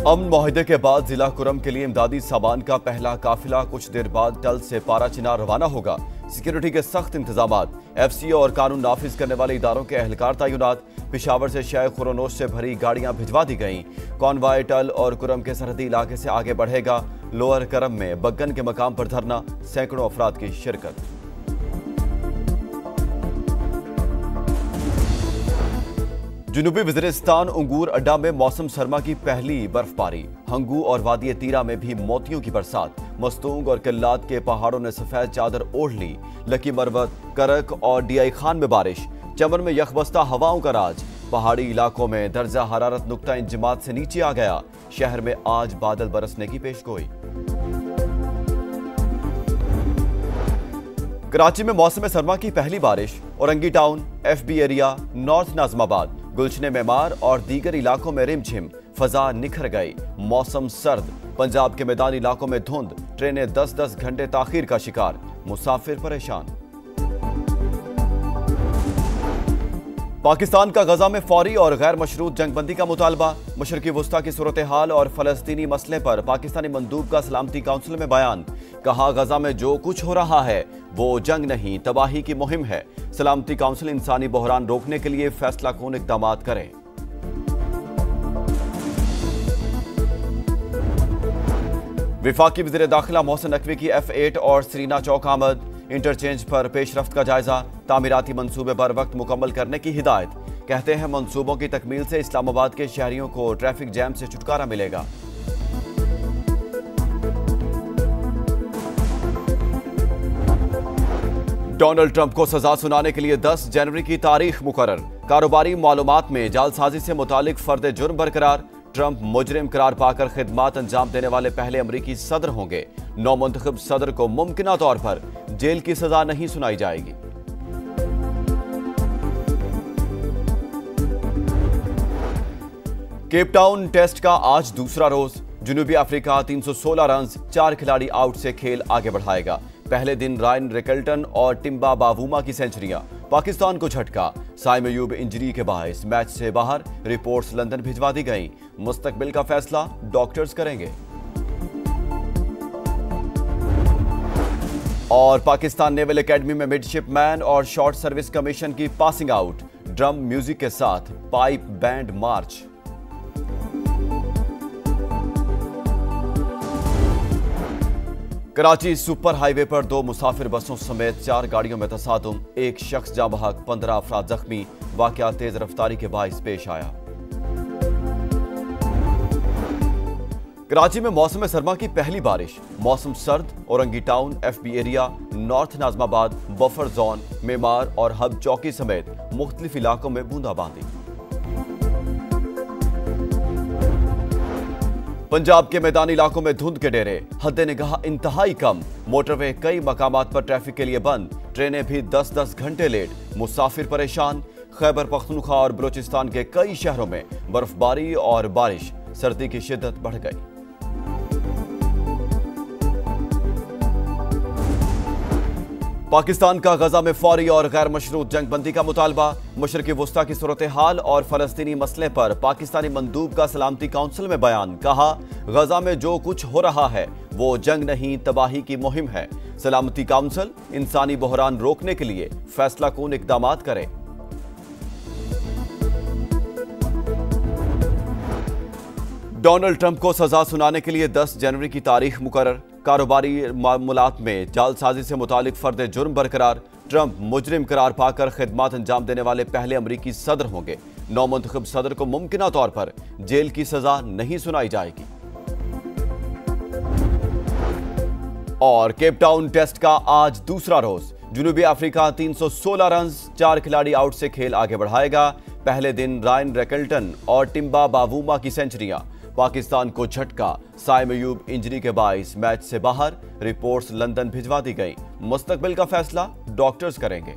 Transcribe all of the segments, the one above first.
अमन मुआहिदे के बाद जिला कुरम के लिए इमदादी सामान का पहला काफिला कुछ देर बाद टल से पारा चिनार रवाना होगा। सिक्योरिटी के सख्त इंतजामात, एफसीओ और कानून नाफिज करने वाले इदारों के एहलकार तैनात। पेशावर से शेख खुरोनोश से भरी गाड़ियां भिजवा दी गईं। कॉन्वाय टल और कुरम के सरहदी इलाके से आगे बढ़ेगा। लोअर करम में बग्गन के मकाम पर धरना, सैकड़ों अफराद की शिरकत। जनूबी वज़ीरिस्तान अंगूर अड्डा में मौसम सरमा की पहली बर्फबारी। हंगू और वादी तीरा में भी मोतियों की बरसात। मस्तूंग और किल्लात के पहाड़ों ने सफेद चादर ओढ़ ली। लकी मरवत, करक और डीआई खान में बारिश। चमन में यखबस्ता हवाओं का राज। पहाड़ी इलाकों में दर्जा हरारत नुक्ता इंजमात से नीचे आ गया। शहर में आज बादल बरसने की पेशगोई। कराची में मौसम सरमा की पहली बारिश। Orangi town, FB area, north Nazimabad, गुलशने मेमार और दीगर इलाकों में रिमझिम। फजा निखर गई। मौसम सर्द। पंजाब के मैदानी इलाकों में धुंध। ट्रेनें 10-10 घंटे ताखीर का शिकार। मुसाफिर परेशान। पाकिस्तान का गजा में फौरी और गैर मशरूत जंगबंदी का मुतालबा। मशरकी वस्ता की सूरत हाल और फलस्तीनी मसले पर पाकिस्तानी मंदूब का सलामती काउंसिल में बयान। कहा, गजा में जो कुछ हो रहा है वो जंग नहीं, तबाही की मुहिम है। सलामती काउंसिल इंसानी बहरान रोकने के लिए फैसला कौन इकदाम करे। विफाकी वज़ीर दाखिला मोहसिन नकवी की F8 और सरीना चौक आमद। इंटरचेंज पर पेशरफ्त का जायजा। तामीराती मंसूबे बर वक्त मुकम्मल करने की हिदायत। कहते हैं, मंसूबों की तकमील से इस्लामाबाद के शहरियों को ट्रैफिक जैम से छुटकारा मिलेगा। डोनाल्ड ट्रंप को सजा सुनाने के लिए 10 जनवरी की तारीख मुकर्रर। कारोबारी मालूमात में जालसाजी से मुतालिक फर्द जुर्म बरकरार। ट्रंप मुजरिम करार पाकर खिदमात अंजाम देने वाले पहले अमरीकी सदर होंगे। नौमुंतखब सदर को मुमकिना तौर पर जेल की सजा नहीं सुनाई जाएगी। केप टाउन टेस्ट का आज दूसरा रोज। जनूबी अफ्रीका 316 रन, 4 खिलाड़ी आउट से खेल आगे बढ़ाएगा। पहले दिन रायन रिकल्टन और टिम्बा बावूमा की सेंचुरियां। पाकिस्तान को झटका। साइम अयूब इंजरी के बायस मैच से बाहर। रिपोर्ट्स लंदन भिजवा दी गईं। मुस्तकबिल का फैसला डॉक्टर्स करेंगे। और पाकिस्तान नेवल एकेडमी में मिडशिपमैन और शॉर्ट सर्विस कमीशन की पासिंग आउट। ड्रम म्यूजिक के साथ पाइप बैंड मार्च। कराची सुपर हाईवे पर 2 मुसाफिर बसों समेत 4 गाड़ियों में तसादुम। एक शख्स जाँ बहक, 15 अफराद जख्मी। वाकया तेज रफ्तारी के बाइस पेश आया। कराची में मौसम सरमा की पहली बारिश। मौसम सर्द। Orangi town, FB area, north Najmabad, buffer zone, Maymar और हब चौकी समेत मुख्तलिफ इलाकों में बूंदाबांदी। पंजाब के मैदानी इलाकों में धुंध के डेरे। हद निगाह इंतहाई कम। मोटरवे कई मकामात पर ट्रैफिक के लिए बंद। ट्रेनें भी 10-10 घंटे लेट। मुसाफिर परेशान। खैबर पख्तूनख्वा और बलूचिस्तान के कई शहरों में बर्फबारी और बारिश। सर्दी की शिद्दत बढ़ गई। पाकिस्तान का गजा में फौरी और गैर मशरूत जंगबंदी का मुतालबा। मशरकी वस्ता की सूरत हाल और फलस्तीनी मसले पर पाकिस्तानी मंदूब का सलामती काउंसिल में बयान। कहा, गजा में जो कुछ हो रहा है वो जंग नहीं, तबाही की मुहिम है। सलामती काउंसिल इंसानी बहरान रोकने के लिए फैसला कौन इकदाम करे। डोनाल्ड ट्रंप को सजा सुनाने के लिए 10 जनवरी की तारीख मुकर्रर। कारोबारी मामलात में जालसाजी से मुतालिक फर्द जुर्म बरकरार। ट्रंप मुजरिम करार पाकर खिदमात अंजाम देने वाले पहले अमरीकी सदर होंगे। नौमुंतखब सदर को मुमकिना तौर पर जेल की सजा नहीं सुनाई जाएगी। और केप टाउन टेस्ट का आज दूसरा रोज। जनूबी अफ्रीका 316 रन, 4 खिलाड़ी आउट से खेल आगे बढ़ाएगा। पहले दिन रायन रिकल्टन और टिम्बा बावूमा की सेंचुरियां। पाकिस्तान को झटका। साइम अयूब इंजरी के बायस मैच से बाहर। रिपोर्ट्स लंदन भिजवा दी गई। मुस्तकबिल का फैसला डॉक्टर्स करेंगे।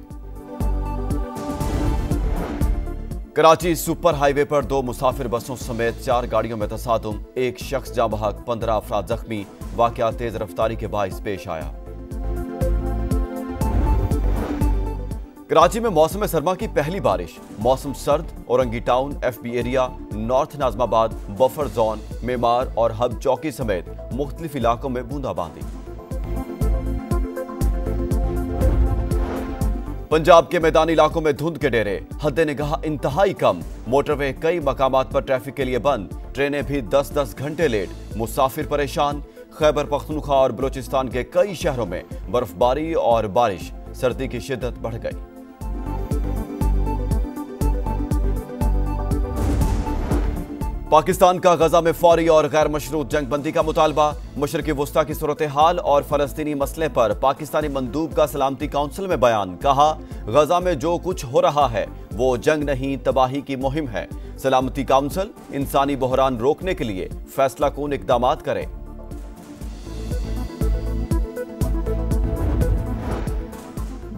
कराची सुपर हाईवे पर 2 मुसाफिर बसों समेत 4 गाड़ियों में तसादुम। एक शख्स जाँ बहक, 15 अफराद जख्मी। वाकया तेज रफ्तारी के बायस पेश आया। कराची में मौसम सरमा की पहली बारिश। मौसम सर्द। Orangi town, FB area, north Najmabad, buffer zone, Maymar और हब चौकी समेत मुख्तलिफ इलाकों में बूंदाबांदी। पंजाब के मैदानी इलाकों में धुंध के डेरे। हद निगाह इंतहाई कम। मोटरवे कई मकामात पर ट्रैफिक के लिए बंद। ट्रेनें भी 10-10 घंटे लेट। मुसाफिर परेशान। खैबर पख्तूनख्वा और बलूचिस्तान के कई शहरों में बर्फबारी और बारिश। सर्दी की शिद्दत बढ़ गई। पाकिस्तान का गजा में फौरी और गैर मशरूत जंगबंदी का मुतालबा। मशरक़ी वस्ता की सूरत हाल और फलस्तीनी मसले पर पाकिस्तानी मंदूब का सलामती काउंसिल में बयान। कहा, गजा में जो कुछ हो रहा है वो जंग नहीं, तबाही की मुहिम है। सलामती काउंसिल इंसानी बहरान रोकने के लिए फैसला कून इकदाम करे।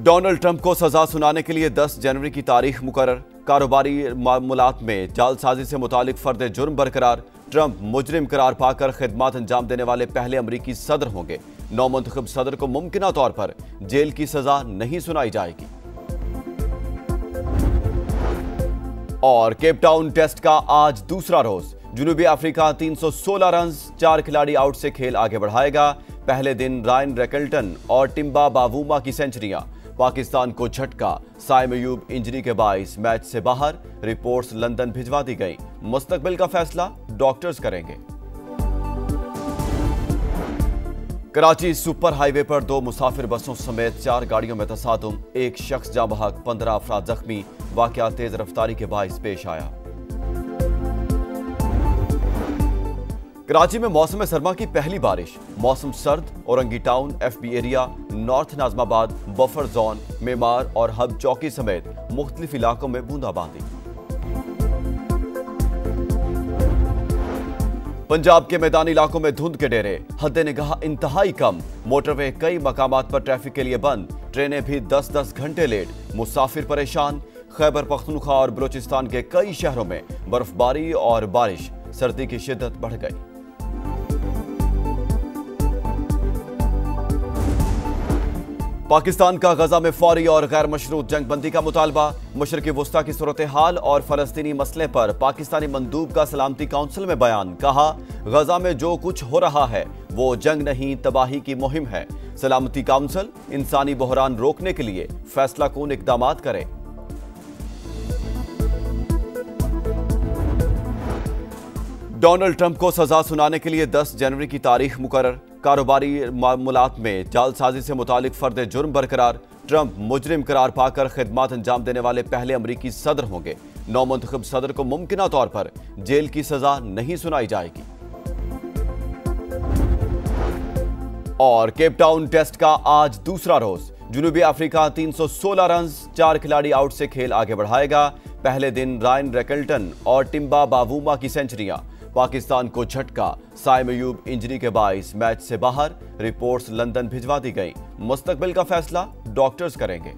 डोनाल्ड ट्रंप को सजा सुनाने के लिए 10 जनवरी की तारीख मुकर्रर। कारोबारी मामलात में जालसाजी से मुतालिक फर्द जुर्म बरकरार। ट्रंप मुजरिम करार पाकर खिदमात अंजाम देने वाले पहले अमरीकी सदर होंगे। नौमुंतखब सदर को मुमकिना तौर पर जेल की सजा नहीं सुनाई जाएगी। और केप टाउन टेस्ट का आज दूसरा रोज। जनूबी अफ्रीका 316 रन, 4 खिलाड़ी आउट से खेल आगे बढ़ाएगा। पहले दिन रायन रेकल्टन और टिम्बा बावूमा की सेंचुरियां। पाकिस्तान को झटका। साइम अयूब इंजरी के बाइस मैच से बाहर। रिपोर्ट्स लंदन भिजवा दी गई। मुस्तकबिल का फैसला डॉक्टर्स करेंगे। कराची सुपर हाईवे पर 2 मुसाफिर बसों समेत 4 गाड़ियों में तसादुम। एक शख्स जाँ बहक, 15 अफराद जख्मी। वाकया तेज रफ्तारी के बाइस पेश आया। कराची में मौसम सरमा की पहली बारिश। मौसम सर्द। Orangi town, FB area, north Najmabad, buffer zone, Maymar और हब चौकी समेत मुख्तलिफ इलाकों में बूंदाबांदी। पंजाब के मैदानी इलाकों में धुंध के डेरे। हद निगाह इंतहाई कम। मोटरवे कई मकामात पर ट्रैफिक के लिए बंद। ट्रेनें भी 10-10 घंटे लेट। मुसाफिर परेशान। खैबर पख्तूनख्वा और बलूचिस्तान के कई शहरों में बर्फबारी और बारिश। सर्दी की शिद्दत बढ़ गई। पाकिस्तान का गजा में फौरी और गैर मशरूत जंगबंदी का मुतालबा। मशरक़ी वस्ता की सूरत हाल और फलस्तीनी मसले पर पाकिस्तानी मंदूब का सलामती काउंसिल में बयान। कहा, गजा में जो कुछ हो रहा है वो जंग नहीं, तबाही की मुहिम है। सलामती काउंसिल इंसानी बहरान रोकने के लिए फैसला कून इकदाम करे। डोनाल्ड ट्रंप को सजा सुनाने के लिए 10 जनवरी की तारीख मुकर्रर। कारोबारी मामलात में जालसाजी से मुतालिक फर्द जुर्म बरकरार। ट्रंप मुजरिम करार पाकर खिदमात अंजाम देने वाले पहले अमरीकी सदर होंगे। नौमुंतखब सदर को मुमकिना तौर पर जेल की सजा नहीं सुनाई जाएगी। और केप टाउन टेस्ट का आज दूसरा रोज। जनूबी अफ्रीका 316 रन, 4 खिलाड़ी आउट से खेल आगे बढ़ाएगा। पहले दिन रायन रेकल्टन और टिम्बा बावूमा की सेंचुरियां। पाकिस्तान को झटका। साइम अयूब इंजरी के बाइस मैच से बाहर। रिपोर्ट्स लंदन भिजवा दी गई। मुस्तकबिल का फैसला डॉक्टर्स करेंगे।